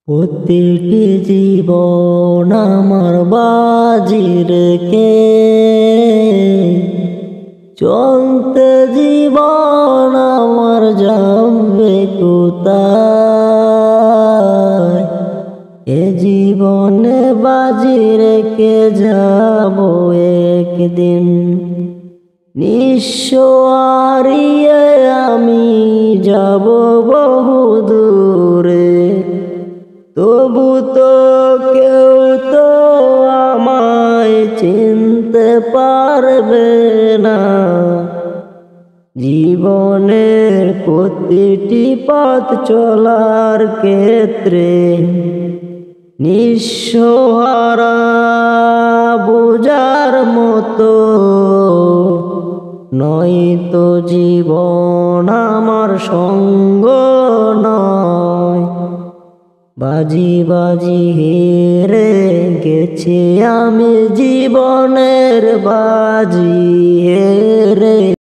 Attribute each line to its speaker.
Speaker 1: প্রতিটি জীবন আমার বাজি রেখে চলতে জীবন আমার যাবে কোথায়। এ জীবনে বাজি রেখে যাব একদিন, নিঃস্ব হারিয়ে আমি যাব বহু দূরে। তবু তো কেউ তো আমায় চিনতে পারবে না। জীবনের প্রতিটি পথ চলার ক্ষেত্রে নিঃস্বহারা বুঝার মতো নয়তো জীবন আমার সঙ্গ নয়। বাজি বাজি হেরে গেছি আমি জীবনের বাজি